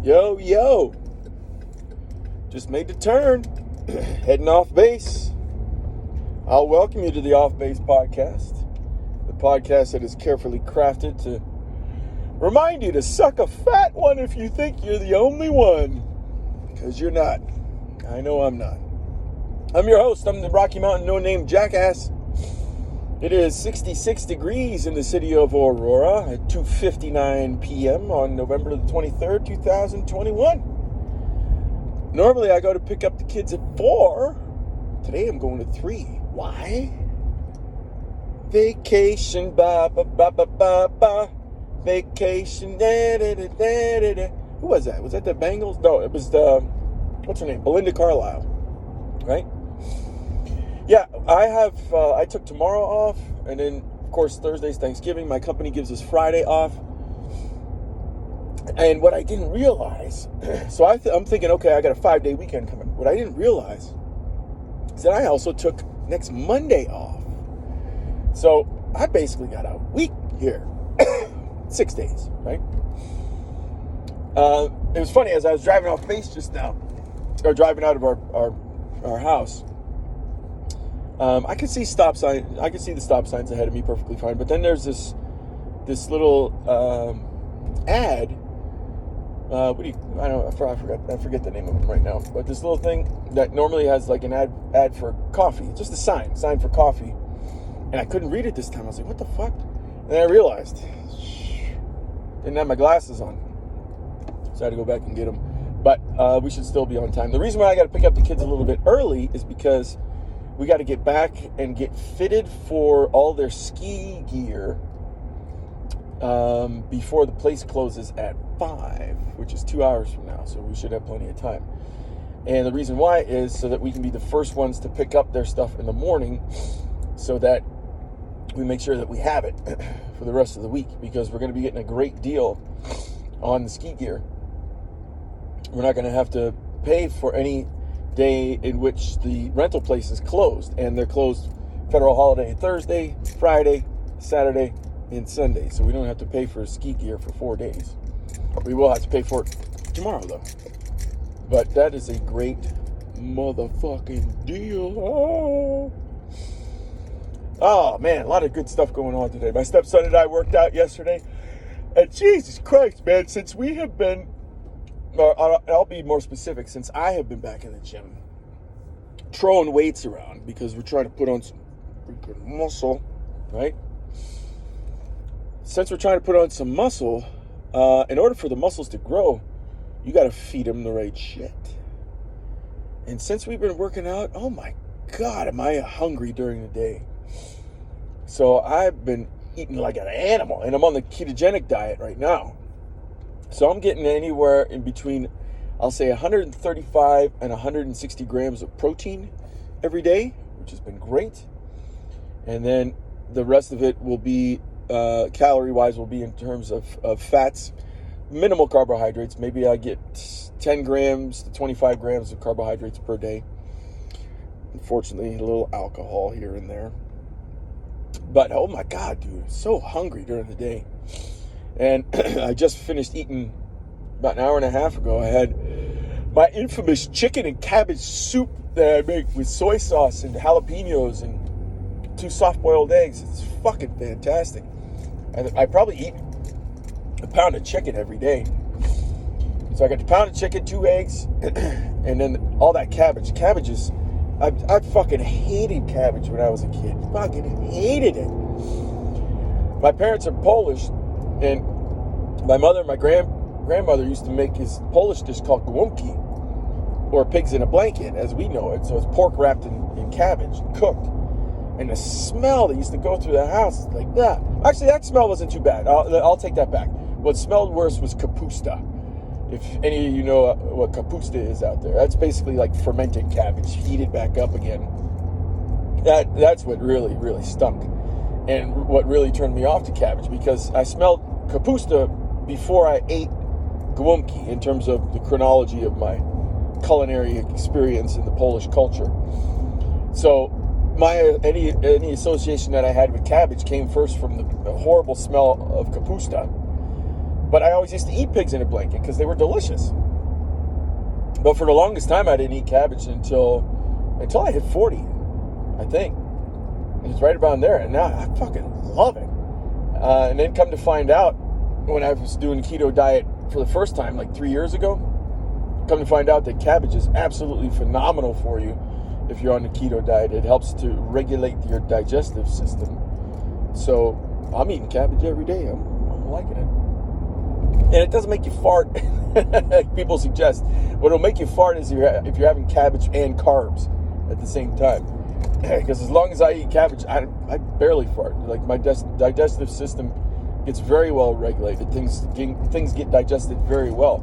Yo, yo. Just made the turn. Heading off base. I'll welcome you to the Off Base Podcast. The podcast that is carefully crafted to remind you to suck a fat one if you think you're the only one. Because you're not. I know I'm not. I'm your host. I'm the Rocky Mountain no-name Jackass. It is 66 degrees in the city of Aurora at 2:59 p.m. on November the 23rd, 2021. Normally I go to pick up the kids at 4. Today I'm going to 3. Why? Vacation, ba ba ba ba ba ba. Vacation, da da da da da. Who was that? Was that the Bengals? No, it was the, what's her name? Belinda Carlisle, right? Yeah, I took tomorrow off, and then, of course, Thursday's Thanksgiving. My company gives us Friday off. And what I didn't realize, so I'm thinking, okay, I got a 5-day weekend coming. What I didn't realize is that I also took next Monday off. So I basically got a week here. 6 days, right? It was funny, as I was driving off base just now, or driving out of our house, I could see stop sign. I could see the stop signs ahead of me perfectly fine. But then there's this little ad. I forget the name of it right now. But this little thing that normally has like an ad for coffee, just a sign for coffee. And I couldn't read it this time. I was like, what the fuck? And then I realized, didn't have my glasses on, so I had to go back and get them. But we should still be on time. The reason why I got to pick up the kids a little bit early is because we got to get back and get fitted for all their ski gear before the place closes at 5, which is 2 hours from now. So we should have plenty of time. And the reason why is so that we can be the first ones to pick up their stuff in the morning, so that we make sure that we have it for the rest of the week, because we're going to be getting a great deal on the ski gear. We're not going to have to pay for any day in which the rental place is closed, and they're closed federal holiday Thursday, Friday, Saturday, and Sunday. So we don't have to pay for ski gear for 4 days. We will have to pay for it tomorrow, though. But that is a great motherfucking deal. Oh man, a lot of good stuff going on today. My stepson and I worked out yesterday, and Jesus Christ, man, since we have been, I'll be more specific, since I have been back in the gym, throwing weights around, because we're trying to put on some freaking muscle, right? Since we're trying to put on some muscle, in order for the muscles to grow, you got to feed them the right shit. And since we've been working out, oh my God, am I hungry during the day. So I've been eating like an animal, and I'm on the ketogenic diet right now. So I'm getting anywhere in between, I'll say 135 and 160 grams of protein every day, which has been great. And then the rest of it will be, calorie-wise, will be in terms of fats, minimal carbohydrates. Maybe I get 10 grams to 25 grams of carbohydrates per day. Unfortunately, a little alcohol here and there. But, oh my God, dude, I'm so hungry during the day. And I just finished eating about an hour and a half ago. I had my infamous chicken and cabbage soup that I make with soy sauce and jalapenos and 2 soft-boiled eggs. It's fucking fantastic. I probably eat a pound of chicken every day. So I got the pound of chicken, 2 eggs, and then all that cabbage. Cabbage is... I fucking hated cabbage when I was a kid. Fucking hated it. My parents are Polish, and my mother and my grandmother used to make this Polish dish called głomki, or pigs in a blanket, as we know it. So it's pork wrapped in cabbage, cooked. And the smell that used to go through the house, like that. Actually, that smell wasn't too bad. I'll take that back. What smelled worse was kapusta. If any of you know what kapusta is out there, that's basically like fermented cabbage, heated back up again. That's what really, really stunk. And what really turned me off to cabbage, because I smelled kapusta before I ate głomki, in terms of the chronology of my culinary experience in the Polish culture. So any association that I had with cabbage came first from the horrible smell of kapusta. But I always used to eat pigs in a blanket because they were delicious. But for the longest time, I didn't eat cabbage until I hit 40, I think. It was right around there, and now I fucking love it. And then come to find out, when I was doing keto diet for the first time, like 3 years ago, come to find out that cabbage is absolutely phenomenal for you if you're on the keto diet. It helps to regulate your digestive system. So I'm eating cabbage every day. I'm liking it. And it doesn't make you fart, like people suggest. What'll make you fart is if you're having cabbage and carbs at the same time. Because as long as I eat cabbage, I barely fart. Like my digestive system gets very well regulated. Things get digested very well.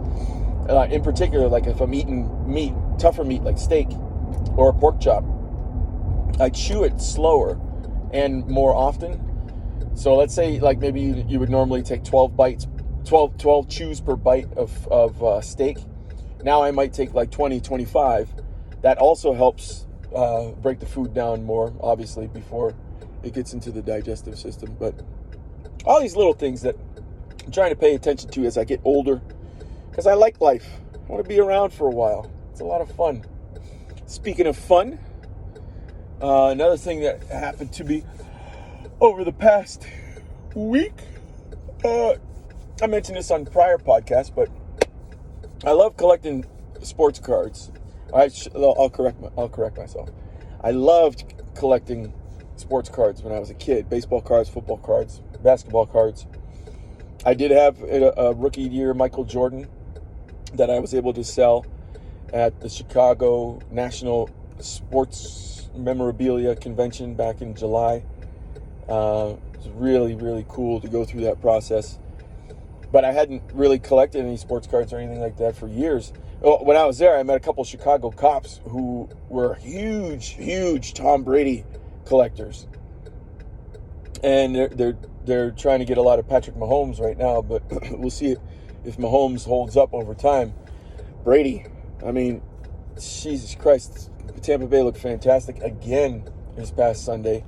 In particular, like if I'm eating meat, tougher meat like steak or a pork chop, I chew it slower and more often. So let's say like maybe you would normally take 12 chews per bite of steak. Now I might take like 20, 25. That also helps break the food down more, obviously, before it gets into the digestive system. But all these little things that I'm trying to pay attention to as I get older, because I like life. I want to be around for a while. It's a lot of fun. Speaking of fun, another thing that happened to me over the past week, I mentioned this on prior podcasts, but I love collecting sports cards. I'll correct myself. I loved collecting sports cards when I was a kid. Baseball cards, football cards, basketball cards. I did have a rookie year Michael Jordan that I was able to sell at the Chicago National Sports Memorabilia Convention back in July. It was really, really cool to go through that process. But I hadn't really collected any sports cards or anything like that for years. When I was there, I met a couple of Chicago cops who were huge Tom Brady collectors. And they're trying to get a lot of Patrick Mahomes right now, but we'll see if Mahomes holds up over time. Brady, I mean, Jesus Christ, Tampa Bay looked fantastic again this past Sunday.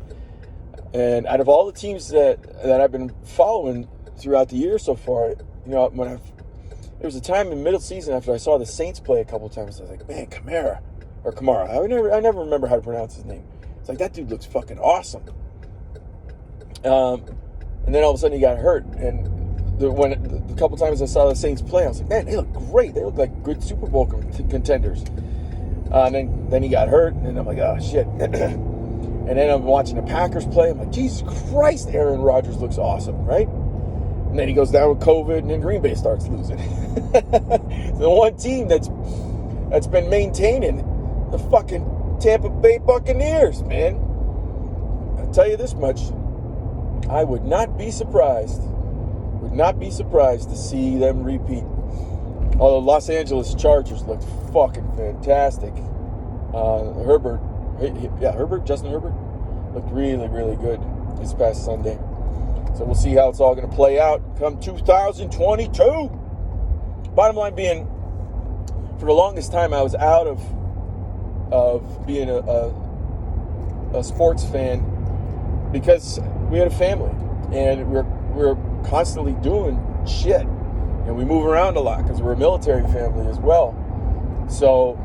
And out of all the teams that I've been following throughout the year so far, you know, there was a time in middle season after I saw the Saints play a couple of times, I was like, man, Kamara. I never remember how to pronounce his name. It's like, that dude looks fucking awesome. And then all of a sudden he got hurt. And the couple times I saw the Saints play, I was like, man, they look great. They look like good Super Bowl contenders. And then he got hurt, and I'm like, oh, shit. And then I'm watching the Packers play. I'm like, Jesus Christ, Aaron Rodgers looks awesome, right? And then he goes down with COVID, and then Green Bay starts losing. The one team that's been maintaining the fucking Tampa Bay Buccaneers, man. I'll tell you this much. I would not be surprised to see them repeat. Although Los Angeles Chargers looked fucking fantastic. Justin Herbert looked really, really good this past Sunday. So we'll see how it's all going to play out come 2022. Bottom line being, for the longest time, I was out of being a sports fan because we had a family and we're constantly doing shit, and we move around a lot because we're a military family as well. So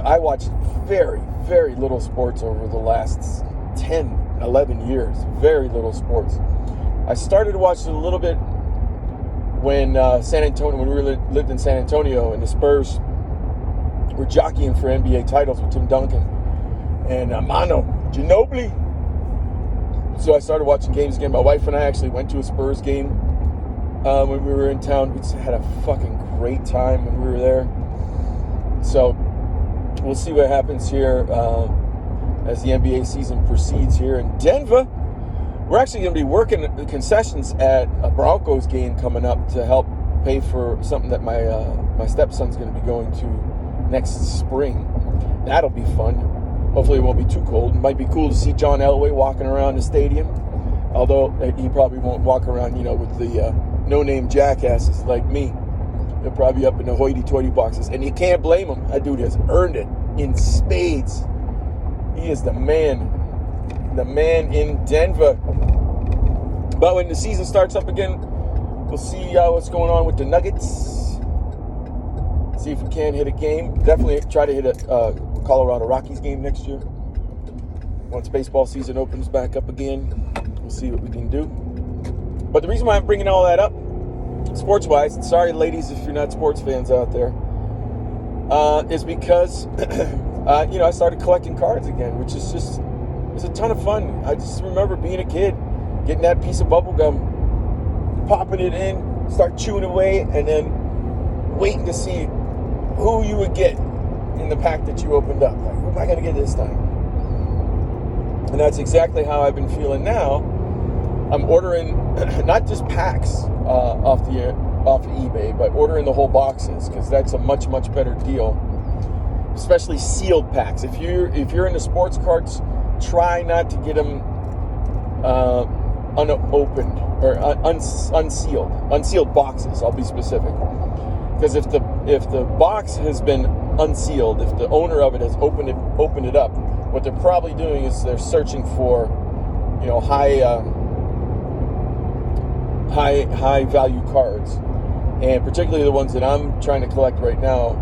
I watched very, very little sports over the last 10, 11 years. Very little sports. I started watching a little bit when we lived in San Antonio, and the Spurs were jockeying for NBA titles with Tim Duncan and Manu Ginobili. So I started watching games again. My wife and I actually went to a Spurs game when we were in town. We just had a fucking great time when we were there. So we'll see what happens here as the NBA season proceeds here in Denver. We're actually going to be working the concessions at a Broncos game coming up to help pay for something that my stepson's going to be going to next spring. That'll be fun. Hopefully it won't be too cold. It might be cool to see John Elway walking around the stadium. Although he probably won't walk around, with the no-name jackasses like me. He'll probably be up in the hoity-toity boxes. And you can't blame him. That dude has earned it in spades. He is the man in Denver. But when the season starts up again, We'll see what's going on with the Nuggets. See if we can hit a game. Definitely try to hit a Colorado Rockies game next year. Once baseball season opens back up again, we'll see what we can do. But the reason why I'm bringing all that up, sports-wise, and sorry, ladies, if you're not sports fans out there, is because I started collecting cards again, which is just it's a ton of fun. I just remember being a kid, getting that piece of bubble gum, popping it in, start chewing away, and then waiting to see who you would get in the pack that you opened up. Like, who am I going to get this time? And that's exactly how I've been feeling now. I'm ordering not just packs off of eBay, but ordering the whole boxes, because that's a much, much better deal. Especially sealed packs. If you're into sports cards, try not to get them unopened or unsealed boxes. I'll be specific, because if the box has been unsealed, if the owner of it has opened it up, what they're probably doing is they're searching for, high value cards, and particularly the ones that I'm trying to collect right now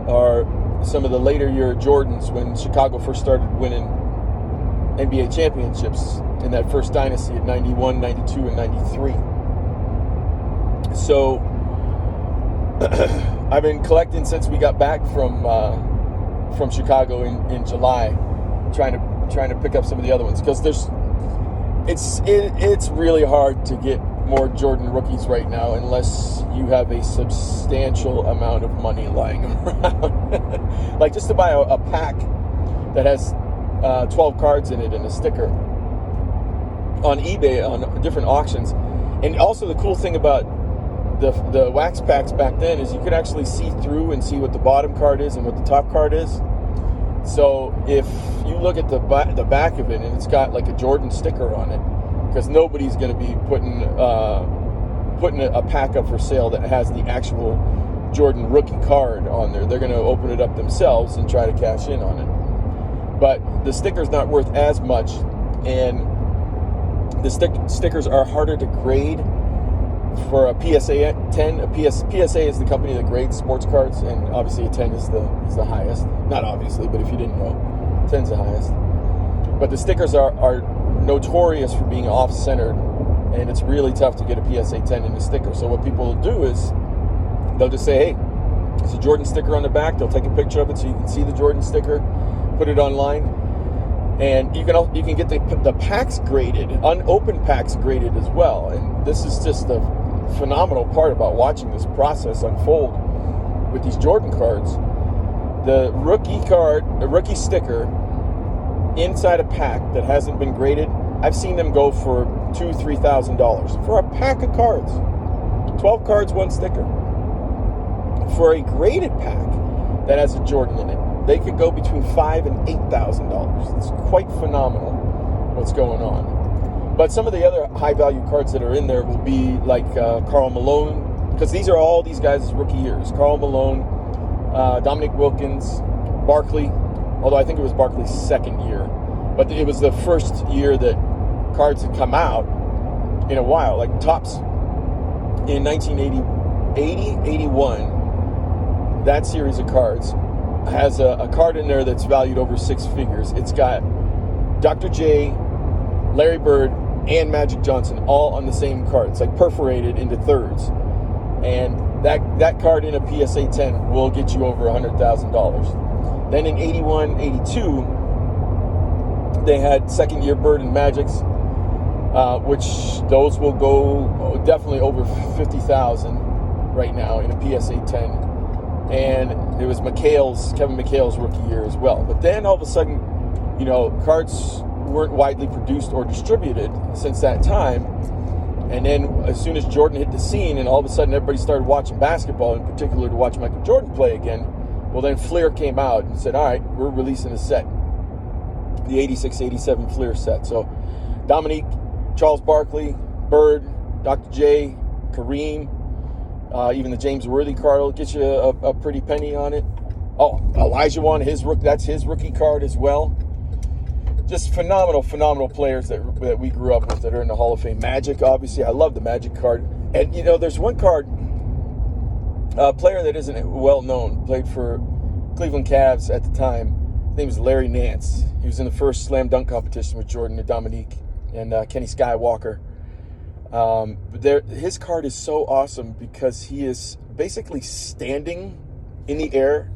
are some of the later year Jordans, when Chicago first started winning NBA championships in that first dynasty of 91, 92, and 93. So I've been collecting since we got back from Chicago in July, trying to pick up some of the other ones, because it's really hard to get more Jordan rookies right now unless you have a substantial amount of money lying around. Like, just to buy a pack that has 12 cards in it and a sticker on eBay, on different auctions. And also the cool thing about the wax packs back then is you could actually see through and see what the bottom card is and what the top card is. So if you look at the back of it and it's got like a Jordan sticker on it, because nobody's going to be putting a pack up for sale that has the actual Jordan rookie card on there. They're going to open it up themselves and try to cash in on it. But the sticker's not worth as much, and the stickers are harder to grade for a PSA 10. PSA is the company that grades sports cards, and obviously a 10 is the highest. Not obviously, but if you didn't know, 10's the highest. But the stickers are notorious for being off-centered, and it's really tough to get a PSA 10 in the sticker. So what people will do is they'll just say, hey, it's a Jordan sticker on the back. They'll take a picture of it so you can see the Jordan sticker, put it online, and you can get the packs graded, unopened packs graded as well. And this is just the phenomenal part about watching this process unfold with these Jordan cards. The rookie sticker inside a pack that hasn't been graded, I've seen them go for $2,000-$3,000 for a pack of cards. 12 cards, one sticker. For a graded pack that has a Jordan in it, they could go between $5,000 and $8,000. It's quite phenomenal what's going on. But some of the other high value cards that are in there will be like Karl Malone, because these are all these guys' rookie years. Karl Malone, Dominique Wilkins, Barkley, although I think it was Barkley's second year. But it was the first year that cards had come out in a while. Like Topps in 1981, that series of cards has a card in there that's valued over six figures. It's got Dr. J, Larry Bird, and Magic Johnson all on the same card. It's like perforated into thirds. And that card in a PSA 10 will get you over $100,000. Then in 81, 82, they had second year Bird and Magics, which those will go definitely over $50,000 right now in a PSA 10. And it was Kevin McHale's rookie year as well. But then all of a sudden, cards weren't widely produced or distributed since that time. And then as soon as Jordan hit the scene and all of a sudden everybody started watching basketball, in particular to watch Michael Jordan play again, well, then Fleer came out and said, all right, we're releasing a set. The 86-87 Fleer set. So Dominique, Charles Barkley, Bird, Dr. J, Kareem, even the James Worthy card will get you a pretty penny on it. Oh, Elijah Wan, that's his rookie card as well. Just phenomenal players that we grew up with that are in the Hall of Fame. Magic, obviously. I love the Magic card. And, there's one card, a player that isn't well known, played for Cleveland Cavs at the time. His name is Larry Nance. He was in the first slam dunk competition with Jordan and Dominique and Kenny Skywalker. His card is so awesome because he is basically standing in the air,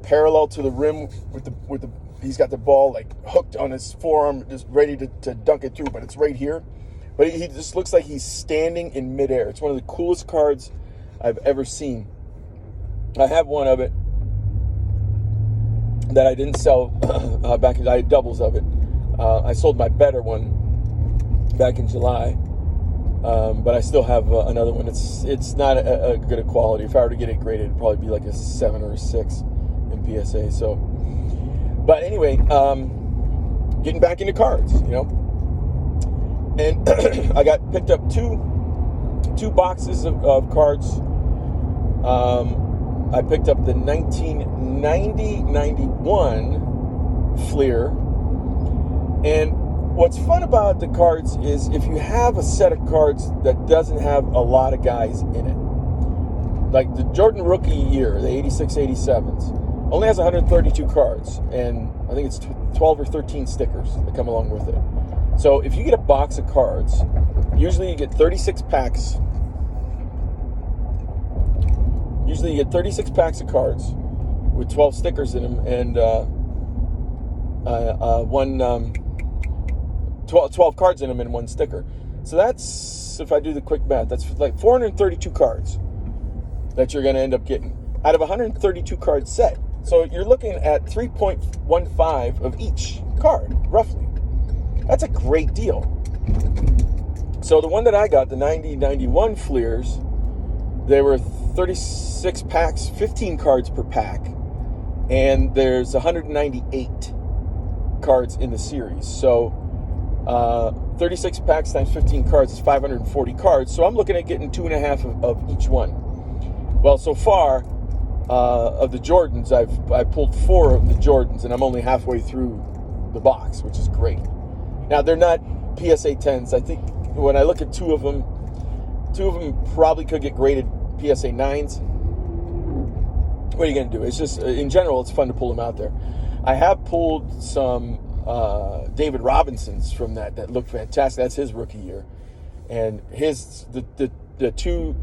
parallel to the rim with the. He's got the ball like hooked on his forearm, just ready to dunk it through, but it's right here. But he just looks like he's standing in midair. It's one of the coolest cards I've ever seen. I have one of it that I didn't sell back in. I had doubles of it. I sold my better one back in July, but I still have another one. It's not a good quality. If I were to get it graded, it'd probably be like a 7 or a 6 in PSA. So, but anyway, getting back into cards, and I picked up two boxes of cards. I picked up the 1990-91 Fleer. And what's fun about the cards is if you have a set of cards that doesn't have a lot of guys in it, like the Jordan rookie year, the 86-87s, only has 132 cards, and I think it's 12 or 13 stickers that come along with it. So if you get a box of cards, usually you get 36 packs. Usually you get 36 packs of cards with 12 stickers in them and 12 cards in them and one sticker. So that's, if I do the quick math, that's like 432 cards that you're going to end up getting out of a 132 card set. So you're looking at 3.15 of each card, roughly. That's a great deal. So the one that I got, the 90-91 Fleers, they were 36 packs, 15 cards per pack, and there's 198 cards in the series. So 36 packs times 15 cards is 540 cards. So I'm looking at getting 2.5 of each one. Well, so far of the Jordans, I pulled 4 of the Jordans, and I'm only halfway through the box, which is great. Now, they're not PSA 10s. I think when I look at two of them probably could get graded PSA 9s. What are you going to do? It's just, in general, it's fun to pull them out there. I have pulled some David Robinsons from that look fantastic. That's his rookie year. And the two,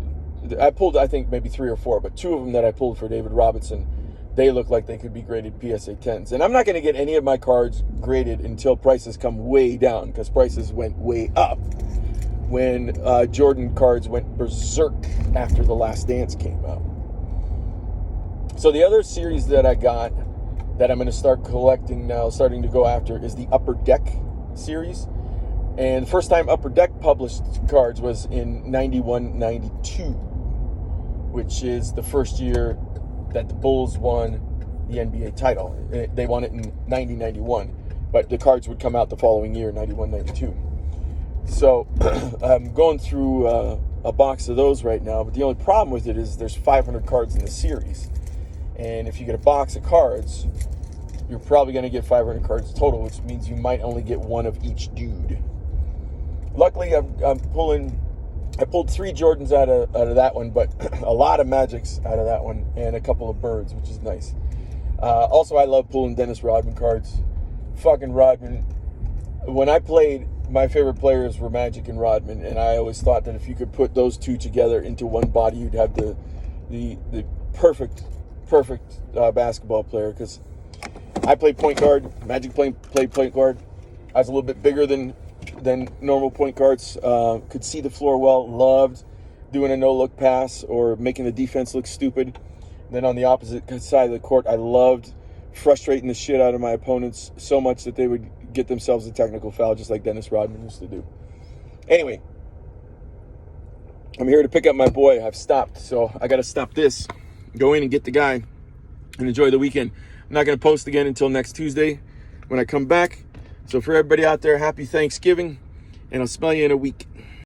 I pulled, I think, maybe 3 or 4, but 2 of them that I pulled for David Robinson, they look like they could be graded PSA 10s. And I'm not going to get any of my cards graded until prices come way down, because prices went way up when Jordan cards went berserk after The Last Dance came out. So the other series that I got that I'm going to start collecting now, starting to go after, is the Upper Deck series. And the first time Upper Deck published cards was in 91-92, which is the first year that the Bulls won the NBA title. They won it in 90-91, but the cards would come out the following year, 91-92. So I'm going through a box of those right now, but the only problem with it is there's 500 cards in the series. And if you get a box of cards, you're probably going to get 500 cards total, which means you might only get one of each dude. Luckily, I pulled 3 Jordans out of that one, but a lot of Magics out of that one, and a couple of Birds, which is nice. Also, I love pulling Dennis Rodman cards. Fucking Rodman. When I played, my favorite players were Magic and Rodman, and I always thought that if you could put those two together into one body, you'd have the perfect basketball player. Because I played point guard, Magic played point guard. I was a little bit bigger than normal point guards. Could see the floor well. Loved doing a no-look pass or making the defense look stupid. Then on the opposite side of the court, I loved frustrating the shit out of my opponents so much that they would get themselves a technical foul, just like Dennis Rodman used to do. Anyway, I'm here to pick up my boy. I've stopped, so I got to stop this, go in and get the guy, and enjoy the weekend. I'm not going to post again until next Tuesday when I come back. So for everybody out there, happy Thanksgiving, and I'll smell you in a week.